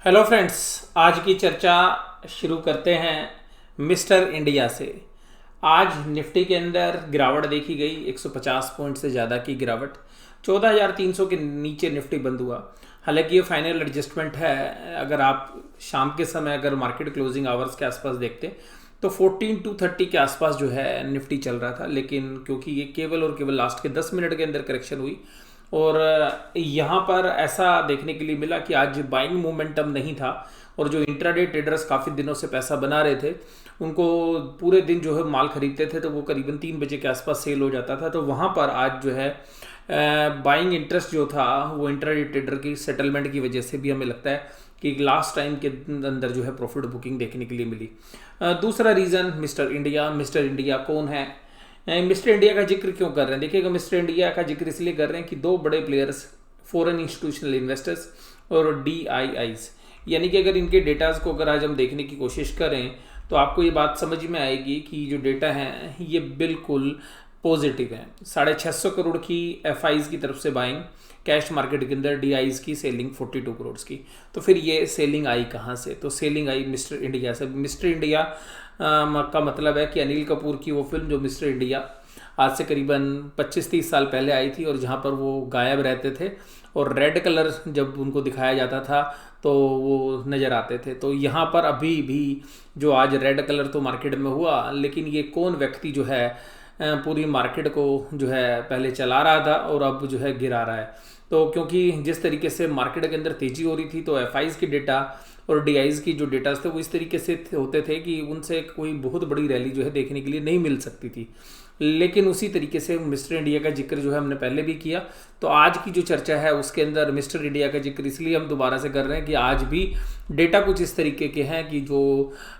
Hello friends, आज की चर्चा शुरू करते हैं मिस्टर इंडिया से। आज निफ्टी के अंदर गिरावट देखी गई, 150 पॉइंट से ज़्यादा की गिरावट। 14,300 के नीचे निफ्टी बंद हुआ। हालांकि ये फाइनल एडजस्टमेंट है। अगर आप शाम के समय अगर मार्केट क्लोजिंग आवर्स के आसपास देखते तो 14,230 के आसपास जो है निफ्टी चल रहा था, लेकिन क्योंकि ये केवल और केवल लास्ट के 10 मिनट के अंदर करेक्शन हुई और यहाँ पर ऐसा देखने के लिए मिला कि आज बाइंग मोमेंटम नहीं था और जो इंट्राडे ट्रेडर्स काफ़ी दिनों से पैसा बना रहे थे उनको पूरे दिन जो है माल खरीदते थे तो वो करीबन 3 बजे के आसपास सेल हो जाता था। तो वहाँ पर आज जो है बाइंग इंटरेस्ट जो था वो इंट्राडे ट्रेडर की सेटलमेंट की वजह से भी हमें लगता है कि लास्ट टाइम के अंदर जो है प्रॉफिट बुकिंग देखने के लिए मिली। दूसरा reason mister India. Mister India कौन है? मिस्टर इंडिया का जिक्र क्यों कर रहे हैं? देखिएगा, मिस्टर इंडिया का जिक्र इसलिए कर रहे हैं कि दो बड़े प्लेयर्स, फॉरेन इंस्टीट्यूशनल इन्वेस्टर्स और DIIs, यानी कि अगर इनके डेटाज को अगर आज हम देखने की कोशिश करें तो आपको ये बात समझ में आएगी कि जो डेटा है ये बिल्कुल पॉजिटिव है। 650 करोड़ की FIs की तरफ से बाइंग, कैश मार्केट के अंदर DIs की सेलिंग 42 करोड़ की। तो फिर ये सेलिंग आई कहाँ से? तो सेलिंग आई मिस्टर इंडिया से। मिस्टर इंडिया का मतलब है कि अनिल कपूर की वो फिल्म जो मिस्टर इंडिया आज से करीबन 25-30 साल पहले आई थी और जहाँ पर वो गायब रहते थे और रेड कलर जब उनको दिखाया जाता था तो वो नज़र आते थे। तो यहाँ पर अभी भी जो आज रेड कलर तो मार्केट में हुआ, लेकिन ये कौन व्यक्ति जो है पूरी मार्केट को जो है पहले चला रहा था और अब जो है गिरा रहा है? तो क्योंकि जिस तरीके से मार्केट के अंदर तेज़ी हो रही थी तो FIs की डेटा और DIs की जो डेटास थे वो इस तरीके से होते थे कि उनसे कोई बहुत बड़ी रैली जो है देखने के लिए नहीं मिल सकती थी। लेकिन उसी तरीके से मिस्टर इंडिया का जिक्र जो है हमने पहले भी किया, तो आज की जो चर्चा है उसके अंदर मिस्टर इंडिया का जिक्र इसलिए हम दोबारा से कर रहे हैं कि आज भी डेटा कुछ इस तरीके के हैं कि जो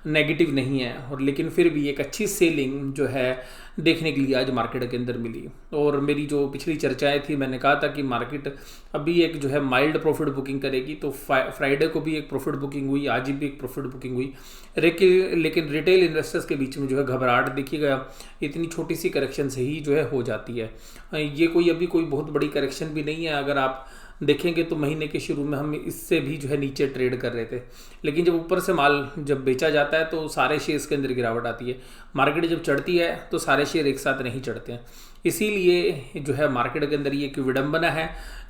नेगेटिव नहीं है और लेकिन फिर भी एक अच्छी सेलिंग जो है देखने के लिए आज मार्केट के अंदर मिली। और मेरी जो पिछली चर्चाएं थी, मैंने कहा था कि मार्केट अभी एक जो है माइल्ड प्रॉफिट बुकिंग करेगी, तो फ्राइडे को भी एक प्रॉफिट बुकिंग हुई, आज भी एक प्रॉफिट बुकिंग हुई। लेकिन रिटेल इन्वेस्टर्स के बीच में जो है घबराहट देखिएगा, इतनी छोटी सी करेक्शन से ही जो है हो जाती है। ये कोई अभी कोई बहुत बड़ी करेक्शन भी नहीं है। अगर आप देखेंगे तो महीने के शुरू में हम इससे भी जो है नीचे ट्रेड कर रहे थे, लेकिन जब ऊपर से माल जब बेचा जाता है तो सारे शेयर्स के अंदर गिरावट आती है। मार्केट जब चढ़ती है तो सारे शेयर एक साथ नहीं चढ़ते हैं। इसीलिए जो है मार्केट के अंदर ये एक विडंबना है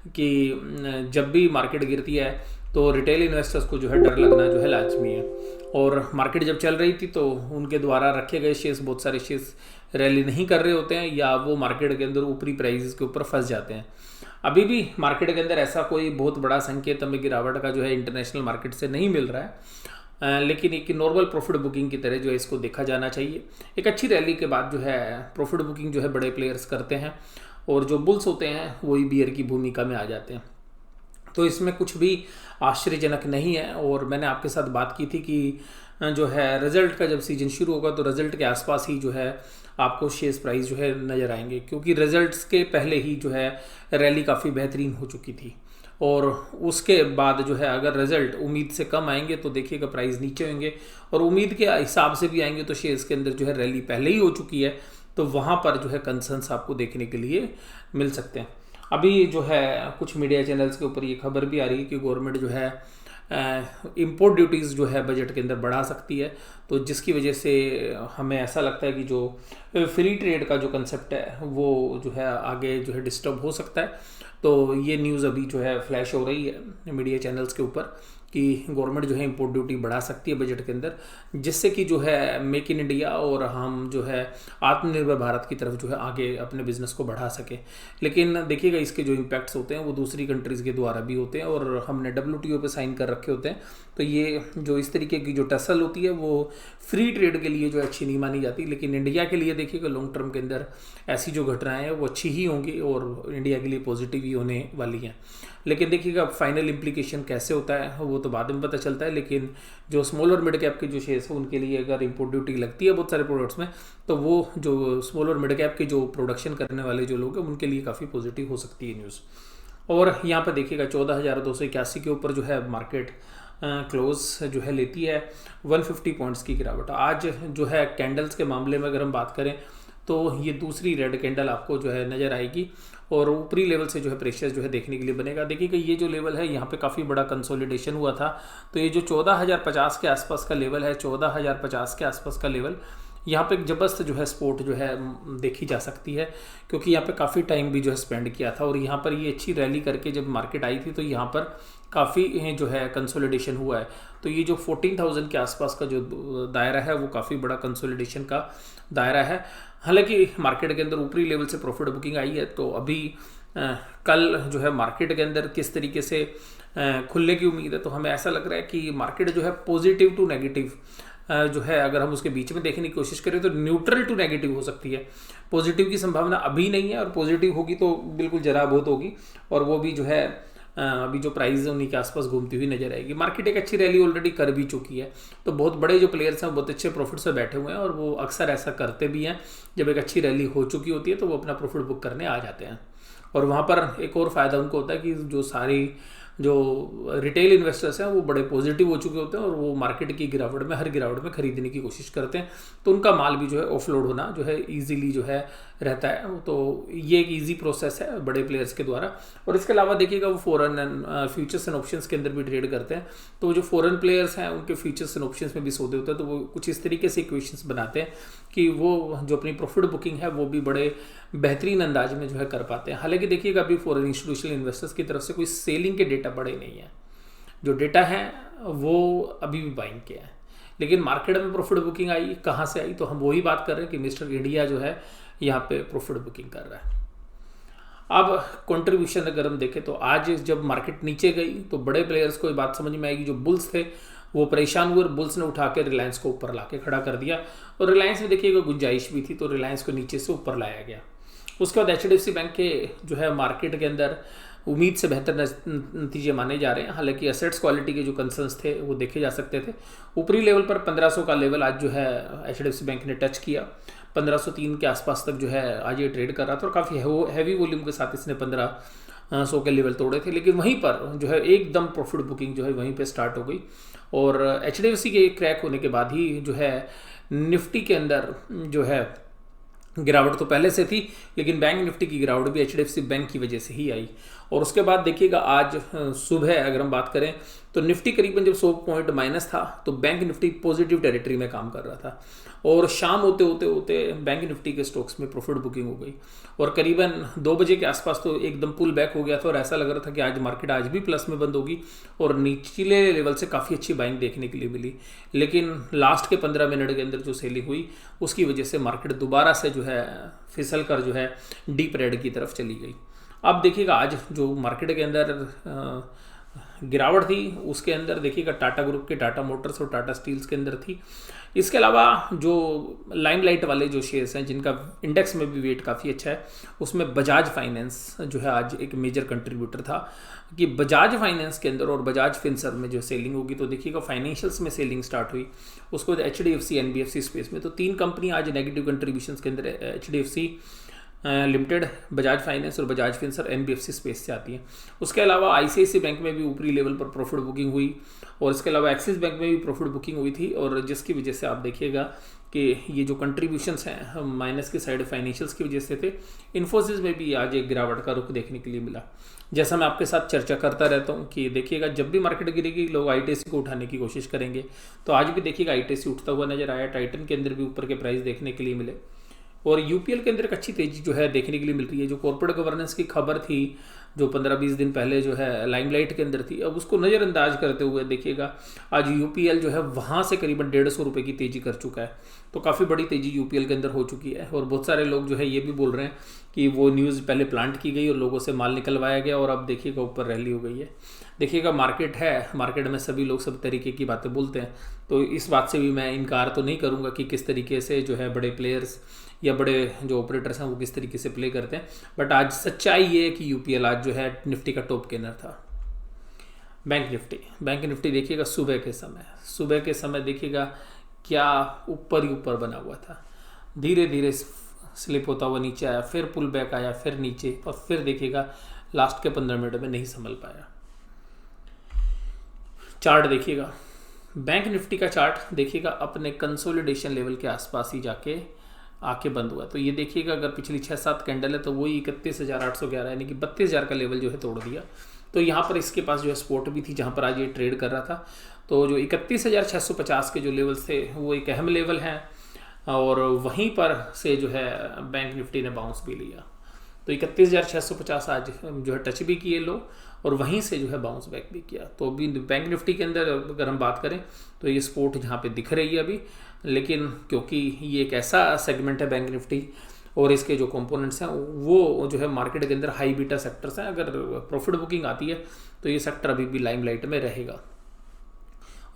कि जब भी मार्केट गिरती है तो रिटेल इन्वेस्टर्स को जो है डर लगना जो है लाजमी है। और मार्केट जब चल रही थी तो उनके द्वारा रखे गए शेयर्स, बहुत सारे शेयर्स रैली नहीं कर रहे होते हैं या वो मार्केट के अंदर ऊपरी प्राइसेस के ऊपर फंस जाते हैं। अभी भी मार्केट के अंदर ऐसा कोई बहुत बड़ा संकेत हमें गिरावट का जो है इंटरनेशनल मार्केट से नहीं मिल रहा है, लेकिन एक नॉर्मल प्रॉफिट बुकिंग की तरह जो है इसको देखा जाना चाहिए। एक अच्छी रैली के बाद जो है प्रॉफिट बुकिंग जो है बड़े प्लेयर्स करते हैं और जो बुल्स होते हैं वही बियर की भूमिका में आ जाते हैं। तो इसमें कुछ भी आश्चर्यजनक नहीं है। और मैंने आपके साथ बात की थी कि जो है रिजल्ट का जब सीजन शुरू होगा तो रिजल्ट के आसपास ही जो है आपको शेयर प्राइस जो है नज़र आएंगे, क्योंकि रिजल्ट्स के पहले ही जो है रैली काफ़ी बेहतरीन हो चुकी थी और उसके बाद जो है अगर रिजल्ट उम्मीद से कम आएंगे तो देखिएगा प्राइस नीचे होंगे और उम्मीद के हिसाब से भी आएंगे तो शेयर्स के अंदर जो है रैली पहले ही हो चुकी है, तो वहाँ पर जो है कंसर्न्स आपको देखने के लिए मिल सकते हैं। अभी जो है कुछ मीडिया चैनल्स के ऊपर ये खबर भी आ रही है कि गवर्नमेंट जो है इंपोर्ट ड्यूटीज़ जो है बजट के अंदर बढ़ा सकती है, तो जिसकी वजह से हमें ऐसा लगता है कि जो फ्री ट्रेड का जो कंसेप्ट है वो जो है आगे जो है डिस्टर्ब हो सकता है। तो ये न्यूज़ अभी जो है फ्लैश हो रही है मीडिया चैनल्स के ऊपर कि गवर्नमेंट जो है इंपोर्ट ड्यूटी बढ़ा सकती है बजट के अंदर, जिससे कि जो है मेक इन इंडिया और हम जो है आत्मनिर्भर भारत की तरफ जो है आगे अपने बिजनेस को बढ़ा सके। लेकिन देखिएगा इसके जो इम्पैक्ट्स होते हैं वो दूसरी कंट्रीज़ के द्वारा भी होते हैं और हमने WTO पे साइन कर रखे होते हैं। तो ये जो इस तरीके की जो टसल होती है वो फ्री ट्रेड के लिए जो अच्छी नहीं मानी जाती, लेकिन इंडिया के लिए देखिएगा लॉन्ग टर्म के अंदर ऐसी जो घटनाएं हैं वो अच्छी ही होंगी और इंडिया के लिए पॉजिटिव ही होने वाली हैं। लेकिन देखिएगा फाइनल इम्प्लीकेशन कैसे होता है वो तो बाद में पता चलता है, लेकिन जो स्मॉल और मिड कैप के जो शेयर्स हैं उनके लिए अगर इंपोर्ट ड्यूटी लगती है बहुत सारे प्रोडक्ट्स में, तो वो जो स्मॉल और मिड कैप के जो प्रोडक्शन करने वाले जो लोग हैं उनके लिए काफ़ी पॉजिटिव हो सकती है न्यूज़। और यहाँ पर देखिएगा 14,281 के ऊपर जो है मार्केट क्लोज जो है लेती है 150 पॉइंट्स की गिरावट। आज जो है कैंडल्स के मामले में अगर हम बात करें तो ये दूसरी रेड कैंडल आपको जो है नज़र आएगी और ऊपरी लेवल से जो है प्रेशर जो है देखने के लिए बनेगा। देखिए ये जो लेवल है यहाँ पे काफ़ी बड़ा कंसोलिडेशन हुआ था, तो ये जो 14,050 के आसपास का लेवल है, 14,050 के आसपास का लेवल, यहाँ पे एक जबरदस्त जो है सपोर्ट जो है देखी जा सकती है, क्योंकि यहाँ पे काफ़ी टाइम भी जो है स्पेंड किया था और यहाँ पर ये अच्छी रैली करके जब मार्केट आई थी तो यहाँ पर काफ़ी जो है कंसोलिडेशन हुआ है। तो ये जो 14,000 के आसपास का जो दायरा है वो काफ़ी बड़ा कंसोलिडेशन का दायरा है। हालांकि मार्केट के अंदर ऊपरी लेवल से प्रॉफिट बुकिंग आई है, तो अभी कल जो है मार्केट के अंदर किस तरीके से खुलने की उम्मीद है, तो हमें ऐसा लग रहा है कि मार्केट जो है पॉजिटिव टू नेगेटिव जो है, अगर हम उसके बीच में देखने की कोशिश करें तो न्यूट्रल टू नेगेटिव हो सकती है। पॉजिटिव की संभावना अभी नहीं है, और पॉजिटिव होगी तो बिल्कुल जरा बहुत होगी, और वो भी जो है अभी जो प्राइस है उन्हीं के आसपास घूमती हुई नजर आएगी। मार्केट एक अच्छी रैली ऑलरेडी कर भी चुकी है, तो बहुत बड़े जो प्लेयर्स हैं बहुत अच्छे प्रॉफिट से बैठे हुए हैं, और वो अक्सर ऐसा करते भी हैं। जब एक अच्छी रैली हो चुकी होती है तो वो अपना प्रॉफिट बुक करने आ जाते हैं, और वहाँ पर एक और फ़ायदा उनको होता है कि जो सारी जो रिटेल इन्वेस्टर्स हैं वो बड़े पॉजिटिव हो चुके होते हैं, और वो मार्केट की गिरावट में, हर गिरावट में खरीदने की कोशिश करते हैं, तो उनका माल भी जो है ऑफलोड होना जो है ईजिली जो है रहता है। तो ये एक ईजी प्रोसेस है बड़े प्लेयर्स के द्वारा। और इसके अलावा देखिएगा वो foreign and futures and options के अंदर भी ट्रेड करते हैं, तो जो फॉरेन प्लेयर्स हैं उनके फ्यूचर्स एंड ऑप्शंस में भी सौदे होते हैं, तो वो कुछ इस तरीके से इक्वेशंस बनाते हैं कि वो जो अपनी प्रॉफिट बुकिंग है वो भी बड़े बेहतरीन अंदाज में जो है कर पाते हैं। हालांकि देखिएगा अभी फॉरेन इंस्टीट्यूशनल इन्वेस्टर्स की तरफ से कोई सेलिंग के डेटा बड़े नहीं है, जो डेटा है वो अभी भी बाइंग के हैं। लेकिन मार्केट में प्रॉफिट बुकिंग आई, कहाँ से आई, तो हम वही बात कर रहे हैं कि मिस्टर इंडिया जो है यहाँ पे प्रॉफिट बुकिंग कर रहा है। अब कंट्रीब्यूशन अगर हम देखें तो आज जब मार्केट नीचे गई तो बड़े प्लेयर्स को ये बात समझ में आएगी, जो बुल्स थे वो परेशान हुए, और बुल्स ने उठा के रिलायंस को ऊपर लाके खड़ा कर दिया, और रिलायंस में देखिएगा गुंजाइश भी थी, तो रिलायंस को नीचे से ऊपर लाया गया। उसके बाद HDFC बैंक के जो है मार्केट के अंदर उम्मीद से बेहतर नतीजे माने जा रहे हैं। हालांकि एसेट्स क्वालिटी के जो कंसर्न्स थे वो देखे जा सकते थे। ऊपरी लेवल पर 1500 का लेवल आज जो है HDFC बैंक ने टच किया, 1503 के आसपास तक जो है आज ये ट्रेड कर रहा था, और काफ़ी हैवी वॉल्यूम के साथ इसने 1500 के लेवल तोड़े थे। लेकिन वहीं पर जो है एकदम प्रॉफिट बुकिंग जो है वहीं पे स्टार्ट हो गई, और HDFC के क्रैक होने के बाद ही जो है निफ्टी के अंदर जो है गिरावट तो पहले से थी, लेकिन बैंक निफ्टी की गिरावट भी HDFC बैंक की वजह से ही आई। और उसके बाद देखिएगा आज सुबह अगर हम बात करें तो निफ्टी करीबन जब 100 पॉइंट माइनस था तो बैंक निफ्टी पॉजिटिव टेरिटरी में काम कर रहा था, और शाम होते होते होते बैंक निफ्टी के स्टॉक्स में प्रॉफिट बुकिंग हो गई, और करीबन 2 बजे के आसपास तो एकदम पुल बैक हो गया था, और ऐसा लग रहा था कि आज मार्केट आज भी प्लस में बंद होगी, और निचले लेवल से काफ़ी अच्छी बाइंग देखने के लिए मिली। लेकिन लास्ट के 15 मिनट के अंदर जो सेलिंग हुई उसकी वजह से मार्केट दोबारा से जो है फिसल कर जो है डीप रेड की तरफ चली गई। अब देखिएगा आज जो मार्केट के अंदर गिरावट थी उसके अंदर देखिएगा टाटा ग्रुप के, टाटा मोटर्स और टाटा स्टील्स के अंदर थी। इसके अलावा जो लाइमलाइट वाले जो शेयर्स हैं जिनका इंडेक्स में भी वेट काफ़ी अच्छा है, उसमें बजाज फाइनेंस जो है आज एक मेजर कंट्रीब्यूटर था, कि बजाज फाइनेंस के अंदर और बजाज फिनसर्व में जो सेलिंग होगी तो देखिएगा फाइनेंशियल्स में सेलिंग स्टार्ट हुई, उसको HDFC NBFC स्पेस में, तो 3 कंपनी आज नेगेटिव कंट्रीब्यूशंस के अंदर HDFC लिमिटेड, बजाज फाइनेंस और बजाज फिनसर्व NBFC स्पेस से आती है। उसके अलावा ICICI बैंक में भी ऊपरी लेवल पर प्रॉफिट बुकिंग हुई, और इसके अलावा एक्सिस बैंक में भी प्रॉफिट बुकिंग हुई थी, और जिसकी वजह से आप देखिएगा कि ये जो कंट्रीब्यूशंस हैं माइनस की साइड फाइनेंशियल्स की वजह से थे। इन्फोसिस में भी आज एक गिरावट का रुख देखने के लिए मिला। जैसा मैं आपके साथ चर्चा करता रहता हूँ कि देखिएगा जब भी मार्केट गिरेगी लोग ITC को उठाने की कोशिश करेंगे, तो आज भी देखिएगा ITC उठता हुआ नजर आया। टाइटन के अंदर भी ऊपर के प्राइस देखने के लिए मिले, और UPL के अंदर एक अच्छी तेजी जो है देखने के लिए मिल रही है। जो कॉर्पोरेट गवर्नेंस की खबर थी जो 15-20 दिन पहले जो है लाइमलाइट के अंदर थी, अब उसको नज़रअंदाज करते हुए देखिएगा आज UPL जो है वहाँ से करीबन 150 रुपये की तेज़ी कर चुका है, तो काफ़ी बड़ी तेज़ी UPL के अंदर हो चुकी है। और बहुत सारे लोग जो है ये भी बोल रहे हैं कि वो न्यूज़ पहले प्लांट की गई और लोगों से माल निकलवाया गया, और अब देखिएगा ऊपर रैली हो गई है। देखिएगा मार्केट है, मार्केट में सभी लोग सब तरीके की बातें बोलते हैं, तो इस बात से भी मैं इनकार तो नहीं करूँगा कि किस तरीके से जो है बड़े प्लेयर्स या बड़े जो ऑपरेटर्स हैं वो किस तरीके से प्ले करते हैं, बट आज सच्चाई ये है कि UPL आज जो है निफ्टी का टॉप गेनर था। बैंक निफ्टी देखिएगा सुबह के समय देखिएगा क्या ऊपर ही ऊपर बना हुआ था, धीरे धीरे स्लिप होता हुआ नीचे आया, फिर पुल बैक आया, फिर नीचे, और फिर देखिएगा लास्ट के 15 मिनट में नहीं संभल पाया। चार्ट देखिएगा, बैंक निफ्टी का चार्ट देखिएगा अपने कंसोलिडेशन लेवल के आसपास ही जाके आके बंद हुआ। तो ये देखिएगा अगर पिछली 6-7 कैंडल है तो वही 31,811 यानी कि 32,000 का लेवल जो है तोड़ दिया। तो यहाँ पर इसके पास जो है सपोर्ट भी थी जहाँ पर आज ये ट्रेड कर रहा था। तो जो 31,650 के जो लेवल्स थे वो एक अहम लेवल हैं और वहीं पर से जो है बैंक निफ्टी ने बाउंस भी लिया। तो 31,650 आज जो है टच भी किए लो और वहीं से जो है बाउंस बैक भी किया। तो अभी बैंक निफ्टी के अंदर अगर हम बात करें तो ये सपोर्ट यहाँ पे दिख रही है अभी, लेकिन क्योंकि ये एक ऐसा सेगमेंट है बैंक निफ्टी और इसके जो कंपोनेंट्स हैं वो जो है मार्केट के अंदर हाई बीटा सेक्टर्स हैं, अगर प्रॉफिट बुकिंग आती है तो ये सेक्टर अभी भी लाइमलाइट में रहेगा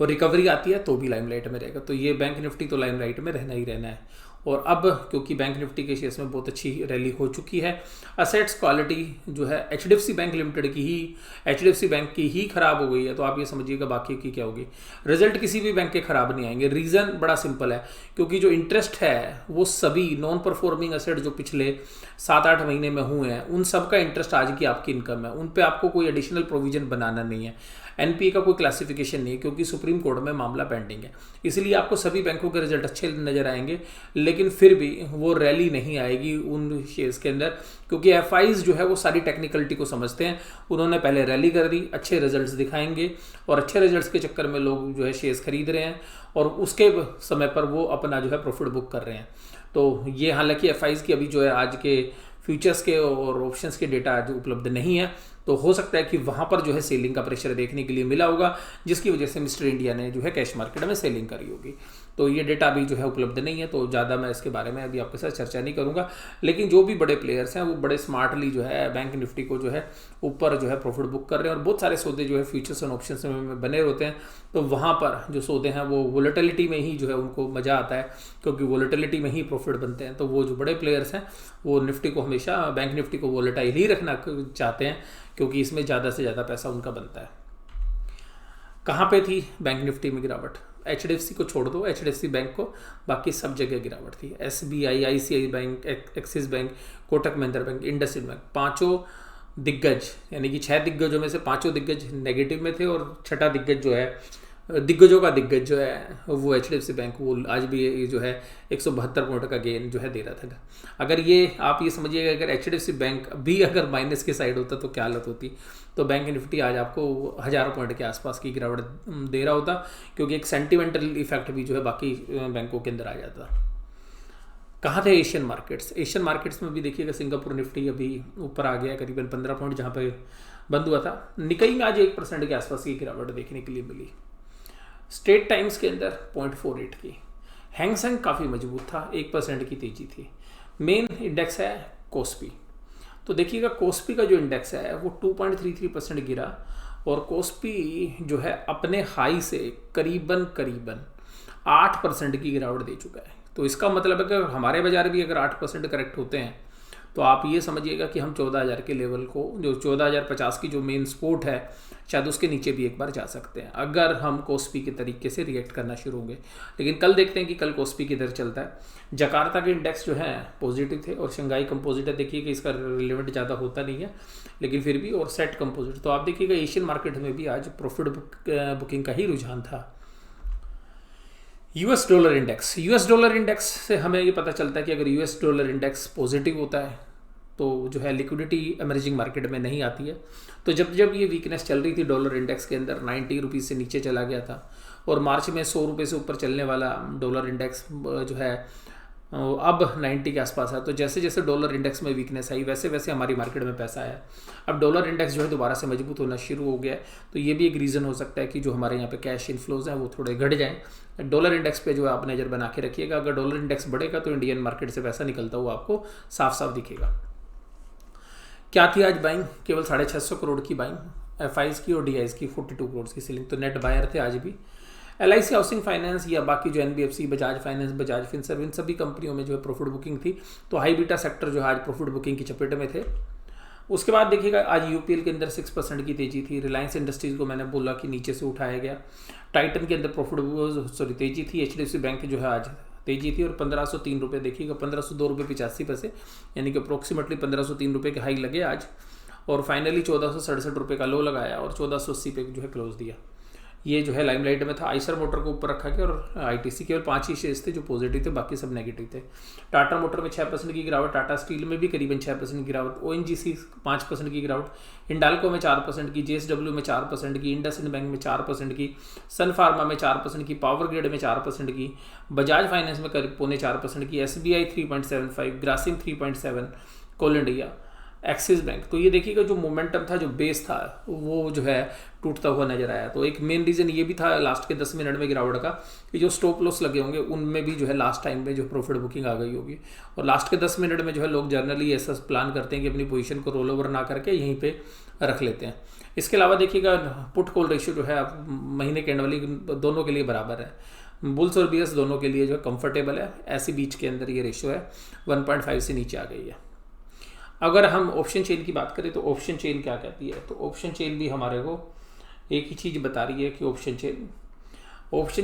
और रिकवरी आती है तो भी लाइमलाइट में रहेगा। तो ये बैंक निफ्टी तो लाइमलाइट में रहना ही रहना है। और अब क्योंकि बैंक निफ्टी के शेयर्स में बहुत अच्छी रैली हो चुकी है, असेट्स क्वालिटी जो है एचडीएफसी बैंक लिमिटेड की ही, एचडीएफसी बैंक की ही खराब हो गई है। तो आप ये समझिएगा बाकी की क्या होगी, रिजल्ट किसी भी बैंक के खराब नहीं आएंगे। रीज़न बड़ा सिंपल है, क्योंकि जो इंटरेस्ट है वो सभी नॉन परफॉर्मिंग एसेट जो पिछले 7-8 महीने में हुए हैं उन सब का इंटरेस्ट आज की आपकी इनकम है, उन पे आपको कोई एडिशनल प्रोविजन बनाना नहीं है। एनपीए का कोई क्लासिफिकेशन नहीं है क्योंकि सुप्रीम कोर्ट में मामला पेंडिंग है। इसलिए आपको सभी बैंकों के रिजल्ट अच्छे नजर आएंगे, लेकिन फिर भी वो रैली नहीं आएगी उन शेयर्स के अंदर, क्योंकि एफआईज जो है वो सारी टेक्निकलिटी को समझते हैं। उन्होंने पहले रैली कर दी, अच्छे रिजल्ट्स दिखाएंगे और अच्छे रिजल्ट्स के चक्कर में लोग जो है शेयर्स खरीद रहे हैं और उसके समय पर वो अपना जो है प्रॉफिट बुक कर रहे हैं। तो ये हालांकि एफआईज की अभी जो है आज के फ्यूचर्स के और ऑप्शंस के डेटा आज उपलब्ध नहीं है, तो हो सकता है कि वहां पर जो है सेलिंग का प्रेशर देखने के लिए मिला होगा, जिसकी वजह से मिस्टर इंडिया ने जो है कैश मार्केट में सेलिंग करी होगी। तो ये डेटा अभी जो है उपलब्ध नहीं है, तो ज़्यादा मैं इसके बारे में अभी आपके साथ चर्चा नहीं करूंगा। लेकिन जो भी बड़े प्लेयर्स हैं वो बड़े स्मार्टली जो है बैंक निफ्टी को जो है ऊपर जो है प्रॉफिट बुक कर रहे हैं और बहुत सारे सौदे जो है फ्यूचर्स एंड ऑप्शंस में बने होते हैं। तो वहाँ पर जो सौदे हैं वो वोलेटिलिटी में ही जो है उनको मज़ा आता है, क्योंकि वोलेटिलिटी में ही प्रॉफिट बनते हैं। तो वो जो बड़े प्लेयर्स हैं वो निफ्टी को हमेशा, बैंक निफ्टी को वोलेटाइल ही रखना चाहते हैं, क्योंकि इसमें ज़्यादा से ज़्यादा पैसा उनका बनता है। कहाँ पे थी बैंक निफ्टी में गिरावट? एचडीएफसी को छोड़ दो, एचडीएफसी बैंक को, बाकी सब जगह गिरावट थी। SBI, ICI bank, axis bank, Kotak Mahindra bank, IndusInd bank, पांचों दिग्गज यानी कि 6 दिग्गजों में से 5 दिग्गज नेगेटिव में थे और छठा दिग्गज जो है, दिग्गजों का दिग्गज जो है वो एचडीएफसी बैंक, वो आज भी जो है 172 पॉइंट का गेन जो है दे रहा था। अगर ये आप ये समझिएगा अगर एचडीएफसी बैंक भी अगर माइनस के साइड होता तो क्या हालत होती, तो बैंक निफ्टी आज आपको 1000 पॉइंट के आसपास की गिरावट दे रहा होता, क्योंकि एक सेंटिमेंटल इफेक्ट भी जो है बाकी बैंकों के अंदर आ जाता। कहाँ थे एशियन मार्केट्स? एशियन मार्केट्स में भी देखिएगा सिंगापुर निफ्टी अभी ऊपर आ गया करीबन 15 पॉइंट जहाँ पे बंद हुआ था। निकाई में आज 1% के आसपास की गिरावट देखने के लिए मिली। स्ट्रेट टाइम्स के अंदर 0.48 की। हैंगसेंग काफ़ी मजबूत था, 1% की तेजी थी। मेन इंडेक्स है कोस्पी। तो देखिएगा कोस्पी का जो इंडेक्स है वो 2.33% गिरा और कोस्पी जो है अपने हाई से करीबन 8% की गिरावट दे चुका है। तो इसका मतलब है कि हमारे बाजार भी अगर 8% करेक्ट होते हैं तो आप ये समझिएगा कि हम 14,000 के लेवल को, जो 14,050 की जो मेन सपोर्ट है, शायद उसके नीचे भी एक बार जा सकते हैं अगर हम कोस्पी के तरीके से रिएक्ट करना शुरू होंगे। लेकिन कल देखते हैं कि कल कोस्पी किधर चलता है। जकार्ता के इंडेक्स जो है पॉजिटिव थे और शंघाई कंपोजिट है, देखिए कि इसका रिलेवेंट ज़्यादा होता नहीं है लेकिन फिर भी, और सेट कंपोजिट। तो आप देखिएगा एशियन मार्केट में भी आज प्रॉफिट बुकिंग का ही रुझान था। US dollar index, US dollar index से हमें ये पता चलता है कि अगर यूएस डॉलर इंडेक्स पॉजिटिव होता है तो जो है लिक्विडिटी इमर्जिंग मार्केट में नहीं आती है। तो जब ये वीकनेस चल रही थी डॉलर इंडेक्स के अंदर, 90 रुपीज़ से नीचे चला गया था और मार्च में 100 रुपये से ऊपर चलने वाला डॉलर इंडेक्स जो है अब 90 के आसपास है। तो जैसे जैसे डॉलर इंडेक्स में वीकनेस आई वैसे वैसे हमारी मार्केट में पैसा आया। अब डॉलर इंडेक्स जो है दोबारा से मजबूत होना शुरू हो गया है, तो ये भी एक रीज़न हो सकता है कि जो हमारे यहाँ पे कैश इनफ्लोज हैं वो थोड़े घट जाएं। डॉलर इंडेक्स पे जो है आप नज़र बना के रखिएगा, अगर डॉलर इंडेक्स बढ़ेगा तो इंडियन मार्केट से पैसा निकलता हुआ आपको साफ साफ दिखेगा। क्या थी आज बाइंग? केवल 650 करोड़ की बाइंग, एफआईज की और डीआईज की 42 करोड़ की सेलिंग। तो नेट बायर थे आज भी। एलआईसी हाउसिंग फाइनेंस या बाकी जो एनबीएफसी, बजाज फाइनेंस, बजाज फिनसर्व, इन सभी कंपनियों में जो है प्रॉफिट बुकिंग थी। तो हाई बीटा सेक्टर जो है आज प्रॉफिट बुकिंग की चपेट में थे। उसके बाद देखिएगा आज यूपीएल के अंदर 6% की तेजी थी। रिलायंस इंडस्ट्रीज को मैंने बोला कि नीचे से उठाया गया। टाइटन के अंदर तेजी थी। एचडीएफसी बैंक जो है आज तेजी थी और 1503 रुपये देखिएगा, 1502 रुपये 85 पैसे, यानी कि अप्रोक्सीमेटली 1503 रुपये के हाई लगे आज और फाइनली 1467 रुपये का लो लगाया और 1480 पे जो है क्लोज दिया। ये जो है लाइमलाइट में था। आइसर मोटर को ऊपर रखा गया और आईटीसी केवल 5 ही शेयर्स थे जो पॉजिटिव थे, बाकी सब नेगेटिव थे। टाटा मोटर में 6% की गिरावट, टाटा स्टील में भी करीबन 6% की गिरावट, ओएनजीसी 5% की गिरावट, हिंडाल्को में 4% की, जेएसडब्ल्यू में 4% की, इंडसइंड बैंक में 4% की, सन फार्मा में 4% की, पावर ग्रिड में 4% की, बजाज फाइनेंस में करीब 0.4% की, एसबीआई 3.75, ग्रासिम 3.7, कोल इंडिया, एक्सिस बैंक। तो ये देखिएगा जो मोमेंटम था, जो बेस था, वो जो है टूटता हुआ नजर आया। तो एक मेन रीज़न ये भी था लास्ट के 10 मिनट में गिरावट का कि जो स्टॉप लॉस लगे होंगे उनमें भी जो है लास्ट टाइम में जो प्रॉफिट बुकिंग आ गई होगी। और लास्ट के 10 मिनट में जो है लोग जनरली ऐसा प्लान करते हैं कि अपनी पोजीशन को रोल ओवर ना करके यहीं पे रख लेते हैं। इसके अलावा देखिएगा पुट कॉल रेशियो जो है अब महीने के एंड वाली दोनों के लिए बराबर है। बुल्स और बीएस दोनों के लिए जो है कंफर्टेबल है। ऐसी बीच के अंदर ये रेशियो है 1.5 से नीचे आ गई है। अगर हम ऑप्शन चेन की बात करें तो ऑप्शन चेन क्या कहती है, तो ऑप्शन चेन भी हमारे को एक ही चीज़ बता रही है कि ऑप्शन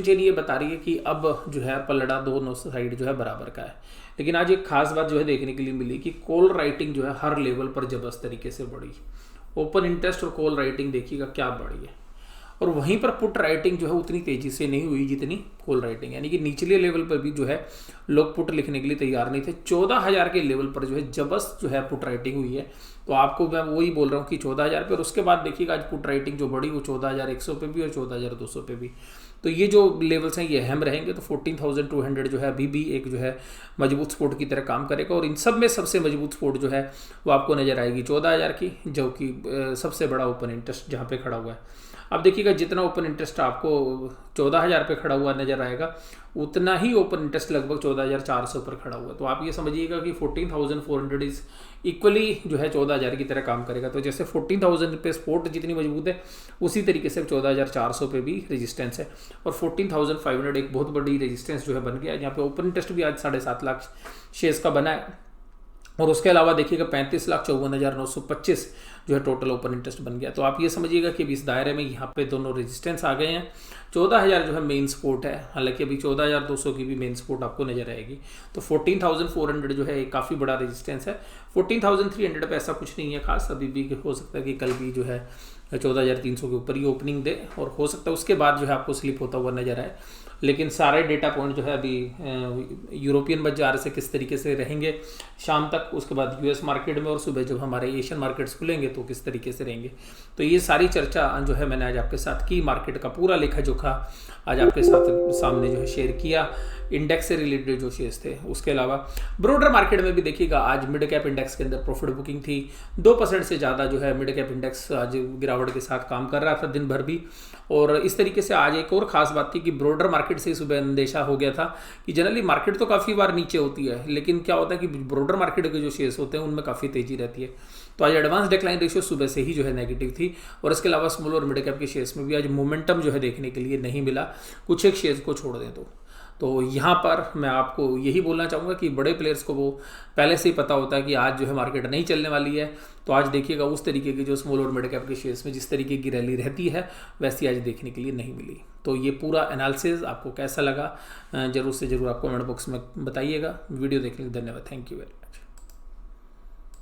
चेन ये बता रही है कि अब जो है पलड़ा दोनों साइड जो है बराबर का है। लेकिन आज एक खास बात जो है देखने के लिए मिली कि कॉल राइटिंग जो है हर लेवल पर जबरदस्त तरीके से बढ़ी। ओपन इंटरेस्ट और कॉल राइटिंग देखिएगा क्या बढ़ी है, और वहीं पर पुट राइटिंग जो है उतनी तेजी से नहीं हुई जितनी कॉल राइटिंग, यानी कि निचले लेवल पर भी जो है लोग पुट लिखने के लिए तैयार नहीं थे। 14,000 के लेवल पर जो है जबरदस्त जो है पुट राइटिंग हुई है। तो आपको मैं वही बोल रहा हूँ कि 14,000 पे, और उसके बाद देखिएगा आज पुट राइटिंग जो बढ़ी वो 14,100 पे भी और 14,200 पे भी। तो ये जो लेवल्स हैं ये अहम रहेंगे। तो 14,200 जो है अभी भी एक जो है मजबूत सपोर्ट की तरह काम करेगा, और इन सब में सबसे मजबूत सपोर्ट जो है वो आपको नजर आएगी 14,000 की, जो कि सबसे बड़ा ओपन इंटरेस्ट जहाँ पे खड़ा हुआ है। अब देखिएगा जितना ओपन इंटरेस्ट आपको 14,000 पे खड़ा हुआ नजर आएगा, उतना ही ओपन इंटरेस्ट लगभग 14,400 पर खड़ा हुआ। तो आप ये समझिएगा कि 14,400 इज इक्वली जो है 14,000 की तरह काम करेगा। तो जैसे 14,000 पे सपोर्ट जितनी मजबूत है, उसी तरीके से 14,400 पे भी रेजिस्टेंस है, और 14,500 एक बहुत बड़ी रेजिस्टेंस जो है बन गया है, जहाँ पे ओपन इंटरेस्ट भी आज 7.5 लाख शेयर्स का बना है। और उसके अलावा देखिएगा 35,54,925 जो है टोटल ओपन इंटरेस्ट बन गया। तो आप ये समझिएगा कि अभी इस दायरे में यहाँ पे दोनों रेजिस्टेंस आ गए हैं। 14,000 जो है मेन सपोर्ट है, हालांकि अभी 14,200 की भी मेन सपोर्ट आपको नजर आएगी। तो 14,400 जो है काफ़ी बड़ा रेजिस्टेंस है। 14,300 पे ऐसा कुछ नहीं है खास, अभी भी हो सकता है कि कल भी जो है 14,300 के ऊपर ही ओपनिंग दे, और हो सकता है उसके बाद जो है आपको स्लिप होता हुआ नजर आए। लेकिन सारे डेटा पॉइंट जो है अभी यूरोपियन बाजार से किस तरीके से रहेंगे शाम तक, उसके बाद यूएस मार्केट में, और सुबह जब हमारे एशियन मार्केट्स खुलेंगे तो किस तरीके से रहेंगे। तो ये सारी चर्चा जो है मैंने आज आपके साथ की, मार्केट का पूरा लेखा जोखा आज आपके सामने जो है शेयर किया, इंडेक्स से रिलेटेड जो शेयर्स थे। उसके अलावा ब्रोडर मार्केट में भी देखिएगा आज मिड कैप इंडेक्स के अंदर प्रॉफिट बुकिंग थी। 2% से ज़्यादा जो है मिड कैप इंडेक्स आज गिरावट के साथ काम कर रहा था दिन भर भी। और इस तरीके से आज एक और ख़ास बात थी कि ब्रोडर मार्केट से सुबह अंदेशा हो गया था कि जनरली मार्केट तो काफ़ी बार नीचे होती है, लेकिन क्या होता है कि ब्रोडर मार्केट के जो शेयर्स होते हैं उनमें काफ़ी तेज़ी रहती है। तो आज एडवांस डिक्लाइन रेशियो सुबह से ही जो है नेगेटिव थी। और इसके अलावा स्मॉल और मिड कैप के शेयर्स में भी आज मोमेंटम जो है देखने के लिए नहीं मिला, कुछ एक शेयर्स को छोड़ दें तो यहाँ पर मैं आपको यही बोलना चाहूँगा कि बड़े प्लेयर्स को वो पहले से ही पता होता है कि आज जो है मार्केट नहीं चलने वाली है। तो आज देखिएगा उस तरीके की जो स्मॉल और मिड कैप के शेयर्स में जिस तरीके की रैली रहती है वैसी आज देखने के लिए नहीं मिली। तो ये पूरा एनालिसिस आपको कैसा लगा जरूर से ज़रूर आप कमेंट बॉक्स में बताइएगा। वीडियो देखने के लिए धन्यवाद। Thank you very much.